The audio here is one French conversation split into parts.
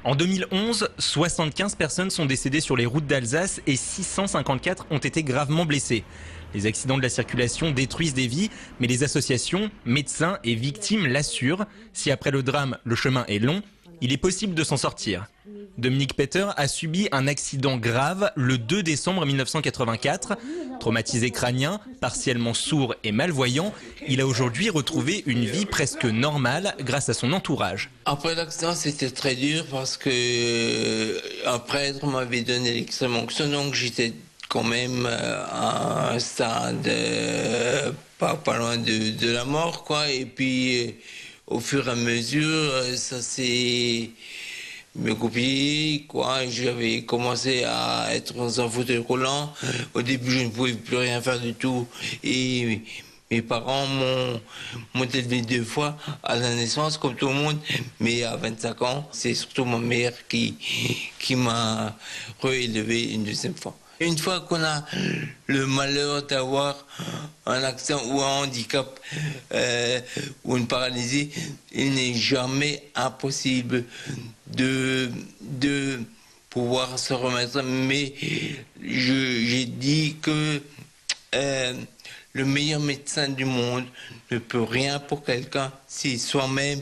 En 2011, 75 personnes sont décédées sur les routes d'Alsace et 654 ont été gravement blessées. Les accidents de la circulation détruisent des vies, mais les associations, médecins et victimes l'assurent. Si après le drame, le chemin est long, il est possible de s'en sortir. Dominique Peter a subi un accident grave le 2 décembre 1984. Traumatisé crânien, partiellement sourd et malvoyant, il a aujourd'hui retrouvé une vie presque normale grâce à son entourage. Après l'accident, c'était très dur parce que un prêtre m'avait donné l'extrême onction, donc j'étais quand même à un stade pas loin de la mort, quoi. Et puis, au fur et à mesure, ça s'est compliqué, quoi. J'avais commencé à être dans un fauteuil roulant. Au début, je ne pouvais plus rien faire du tout. Et mes parents m'ont élevé 2 fois à la naissance, comme tout le monde. Mais à 25 ans, c'est surtout ma mère qui m'a réélevé une 2e fois. Une fois qu'on a le malheur d'avoir un accident ou un handicap ou une paralysie, il n'est jamais impossible de pouvoir se remettre. Mais j'ai dit que le meilleur médecin du monde ne peut rien pour quelqu'un si soi-même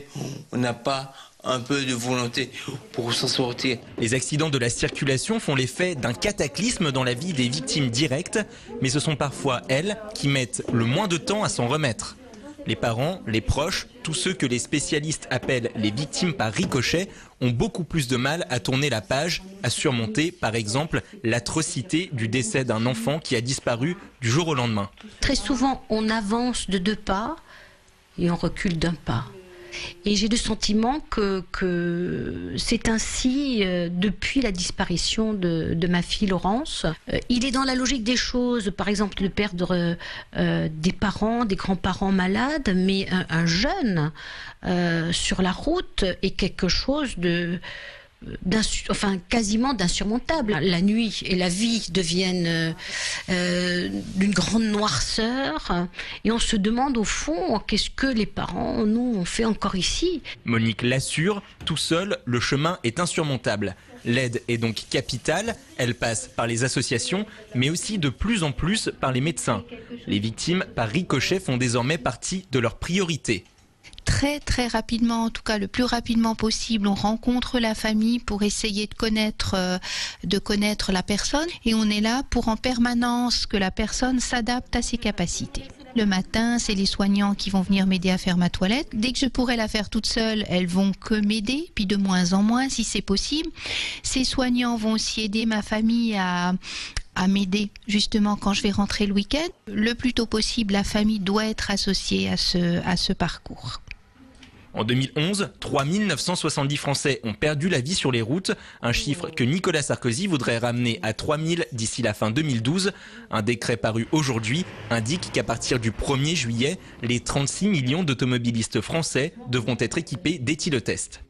on n'a pas un peu de volonté pour s'en sortir. Les accidents de la circulation font l'effet d'un cataclysme dans la vie des victimes directes, mais ce sont parfois elles qui mettent le moins de temps à s'en remettre. Les parents, les proches, tous ceux que les spécialistes appellent les victimes par ricochet, ont beaucoup plus de mal à tourner la page, à surmonter par exemple l'atrocité du décès d'un enfant qui a disparu du jour au lendemain. Très souvent, on avance de 2 pas et on recule d'1 pas. Et j'ai le sentiment que c'est ainsi depuis la disparition de ma fille Laurence. Il est dans la logique des choses, par exemple, de perdre des parents, des grands-parents malades, mais un jeune sur la route est quelque chose quasiment d'insurmontable. La nuit et la vie deviennent d'une grande noirceur et on se demande au fond qu'est-ce que les parents, nous, ont fait encore ici. Monique l'assure, tout seul, le chemin est insurmontable. L'aide est donc capitale, elle passe par les associations, mais aussi de plus en plus par les médecins. Les victimes par ricochet font désormais partie de leurs priorités. Très rapidement, en tout cas le plus rapidement possible, on rencontre la famille pour essayer de connaître la personne et on est là pour en permanence que la personne s'adapte à ses capacités. Le matin, c'est les soignants qui vont venir m'aider à faire ma toilette. Dès que je pourrai la faire toute seule, elles vont que m'aider, puis de moins en moins si c'est possible. Ces soignants vont aussi aider ma famille à m'aider justement quand je vais rentrer le week-end. Le plus tôt possible, la famille doit être associée à ce parcours. En 2011, 3 970 Français ont perdu la vie sur les routes, un chiffre que Nicolas Sarkozy voudrait ramener à 3 000 d'ici la fin 2012. Un décret paru aujourd'hui indique qu'à partir du 1er juillet, les 36 millions d'automobilistes français devront être équipés d'éthylotest.